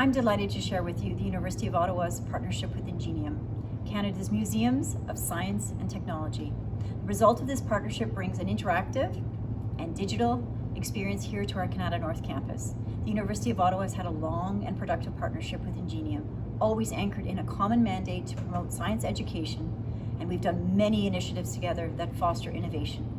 I'm delighted to share with you the University of Ottawa's partnership with Ingenium, Canada's Museums of Science and Technology. The result of this partnership brings an interactive and digital experience here to our Kanata North campus. The University of Ottawa has had a long and productive partnership with Ingenium, always anchored in a common mandate to promote science education, and we've done many initiatives together that foster innovation.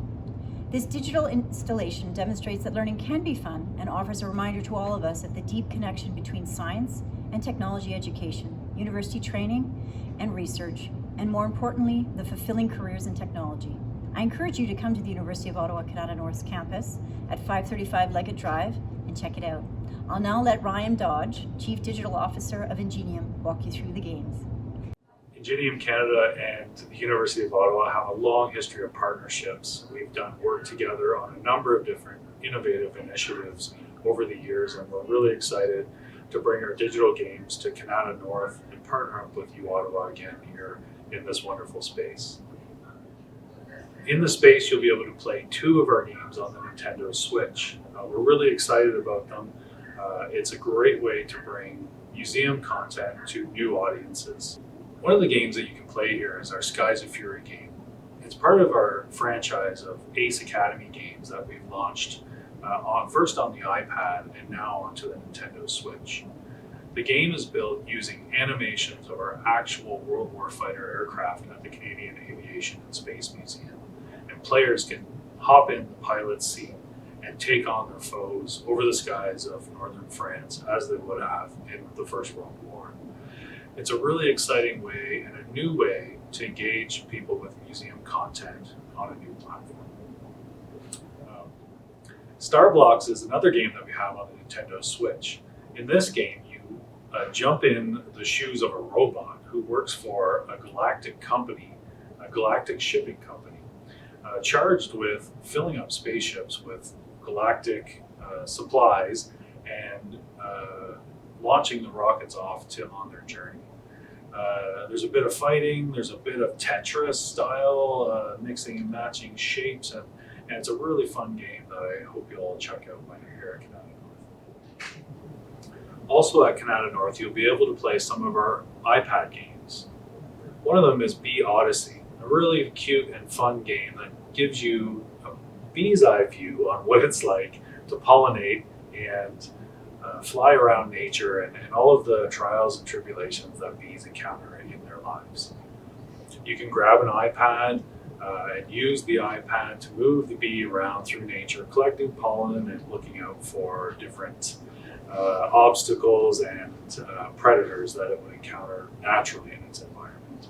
This digital installation demonstrates that learning can be fun and offers a reminder to all of us of the deep connection between science and technology education, university training and research, and more importantly, the fulfilling careers in technology. I encourage you to come to the University of Ottawa Kanata North campus at 535 Legget Drive and check it out. I'll now let Ryan Dodge, Chief Digital Officer of Ingenium, walk you through the games. Ingenium Canada and the University of Ottawa have a long history of partnerships. We've done work together on a number of different innovative initiatives over the years, and we're really excited to bring our digital games to Kanata North and partner up with U Ottawa again here in this wonderful space. In the space, you'll be able to play two of our games on the Nintendo Switch. We're really excited about them. It's a great way to bring museum content to new audiences. One of the games that you can play here is our Skies of Fury game. It's part of our franchise of Ace Academy games that we've launched first on the iPad and now onto the Nintendo Switch. The game is built using animations of our actual World War fighter aircraft at the Canadian Aviation and Space Museum. And players can hop in the pilot's seat and take on their foes over the skies of northern France as they would have in the First World War. It's a really exciting way and a new way to engage people with museum content on a new platform. Starblox is another game that we have on the Nintendo Switch. In this game, you jump in the shoes of a robot who works for a galactic company, a galactic shipping company, charged with filling up spaceships with galactic supplies and launching the rockets off on their journey. There's a bit of fighting, there's a bit of Tetris style, mixing and matching shapes, and it's a really fun game that I hope you'll all check out when you're here at Kanata North. Also at Kanata North, you'll be able to play some of our iPad games. One of them is Bee Odyssey, a really cute and fun game that gives you a bee's eye view on what it's like to pollinate and fly around nature and all of the trials and tribulations that bees encounter in their lives. You can grab an iPad and use the iPad to move the bee around through nature, collecting pollen and looking out for different obstacles and predators that it would encounter naturally in its environment.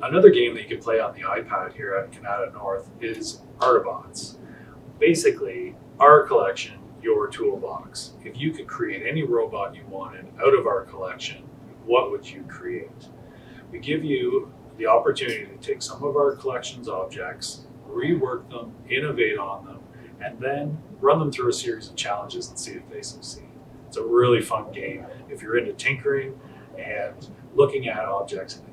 Another game that you can play on the iPad here at Kanata North is Autobots. Basically, our collection, your toolbox. If you could create any robot you wanted out of our collection, what would you create? We give you the opportunity to take some of our collection's objects, rework them, innovate on them, and then run them through a series of challenges and see if they succeed. It's a really fun game if you're into tinkering and looking at objects and